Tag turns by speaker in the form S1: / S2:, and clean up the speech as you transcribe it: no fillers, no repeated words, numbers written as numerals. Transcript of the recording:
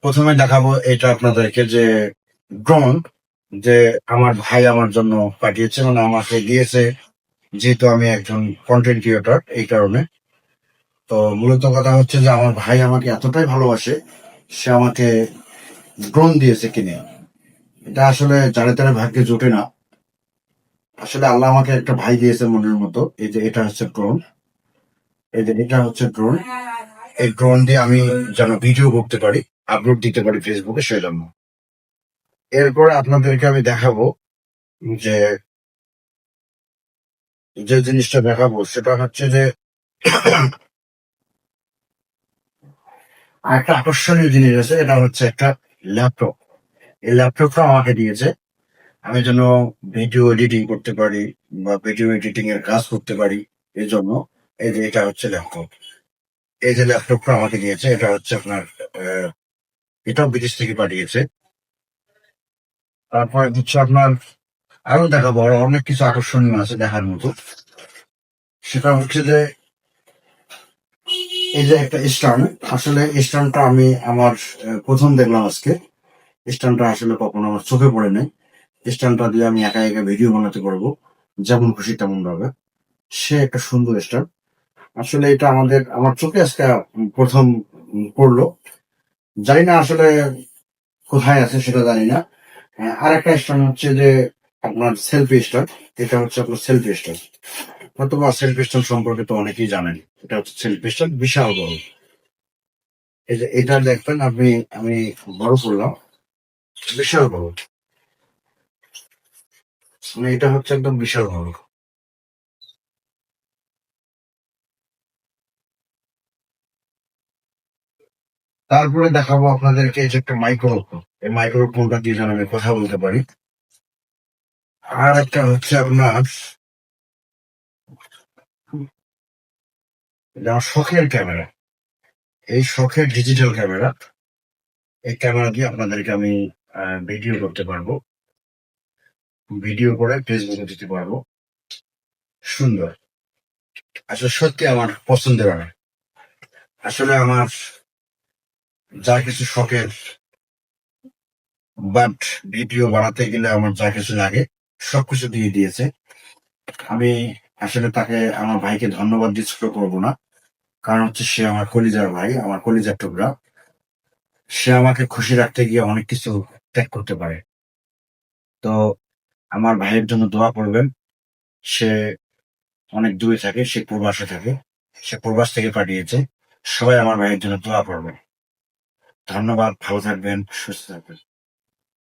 S1: প্রথমে দেখাবো এটা আপনাদেরকে যে ড্রোন যে আমার ভাই আমার জন্য পাঠিয়েছে, মানে আমাকে দিয়েছে, যেহেতু আমি একজন কন্টেন্ট ক্রিয়েটর এই কারণে। তো মূলত কথা হচ্ছে যে আমার ভাই আমাকে এতটাই ভালোবাসে, সে আমাকে ড্রোন দিয়েছে কিনে। এটা আসলে যারে তারে ভাগ্যে জোটে না। আসলে আল্লাহ আমাকে একটা ভাই দিয়েছে মনের মতো। এই যে এটা হচ্ছে ড্রোন, এই যে এটা হচ্ছে ড্রোন। এই ড্রোন দিয়ে আমি যেন ভিডিও করতে পারি, আপলোড দিতে পারি ফেসবুকে, সেজন্য। এরপরে আপনাদেরকে আমি দেখাবো যে যে জিনিসটা দেখাবো সেটা হচ্ছে যে একটা আকর্ষণীয় জিনিস আছে, এটা হচ্ছে একটা ল্যাপটপ। এই ল্যাপটপটা আমাকে দিয়েছে আমি যেন ভিডিও এডিটিং করতে পারি বা ভিডিও এডিটিং এর কাজ করতে পারি। এই জন্য এই যে এটা হচ্ছে ল্যাপটপ। এই যে ল্যাপটপটা আমাকে দিয়েছে, এটা হচ্ছে আপনার আহ, এটাও বিদেশ থেকে পাঠিয়েছে। তারপরে হচ্ছে আপনার আরো দেখাবো, আরো অনেক কিছু আকর্ষণীয় আছে দেখার মতো। সেটা হচ্ছে যে এই যে একটা স্ট্যান্ড। আসলে স্ট্যান্ডটা আমি আমার প্রথম দেখলাম আজকে। স্ট্যান্ডটা আসলে কখনো আমার চোখে পড়ে নাই। স্ট্যান্ডটা দিয়ে আমি একা একা ভিডিও বানাতে পারবো, যেমন খুশি তেমন ভাবে। সে একটা সুন্দর স্ট্যান্ড। আসলে এটা আমার চোখে আজকে প্রথম পড়লো। জানি না আসলে কোথায় আছে, সেটা জানি না। আর একটা স্ট্যান্ড হচ্ছে যে আপনার সেলফি স্ট্যান্ড। এটা হচ্ছে আপনার সেলফি স্ট্যান্ড। হয়তো বা সেলফি স্ট্যান্ড সম্পর্কে তো অনেকেই জানেন। এটা হচ্ছে সেলফি স্ট্যান্ড, বিশাল বড়। এই যে এটা দেখবেন আপনি, আমি বড় করলাম, বিশাল বড়। মানে এটা হচ্ছে একদম বিশাল বড়। তারপরে দেখাবো আপনাদেরকে এই যে একটা মাইক্রোফোন। এই মাইক্রোফোনটা দিয়ে যেন আমি কথা বলতে পারি। আর একটা হচ্ছে আপনার এটা আমার শখের ক্যামেরা। এই শখের ডিজিটাল ক্যামেরা। এই ক্যামেরা দিয়ে আপনাদেরকে আমি ভিডিও করতে পারবো, ভিডিও করে ফেসবুকে দিতে পারবো। সুন্দর। আসলে সত্যি আমার পছন্দের হয়। আসলে আমার যা কিছু শখের, বাট ভিডিও বানাতে গেলে আমার যা কিছু লাগে সবকিছু দিয়ে দিয়েছে। আমি আসলে তাকে, আমার ভাইকে ধন্যবাদ দিয়ে ছোট করবো না। কারণ হচ্ছে সে আমার কলিজার ভাই, আমার কলিজার টুকরা। সে আমাকে খুশি রাখতে গিয়ে অনেক কিছু ত্যাগ করতে পারে। তো আমার ভাইয়ের জন্য দোয়া করবেন। সে অনেক দূরে থাকে, সে প্রবাসে থাকে। সে প্রবাস থেকে পাঠিয়েছে। সবাই আমার ভাইয়ের জন্য দোয়া করবেন। ধন্যবাদ, ভালো থাকবেন, সুস্থ থাকবেন।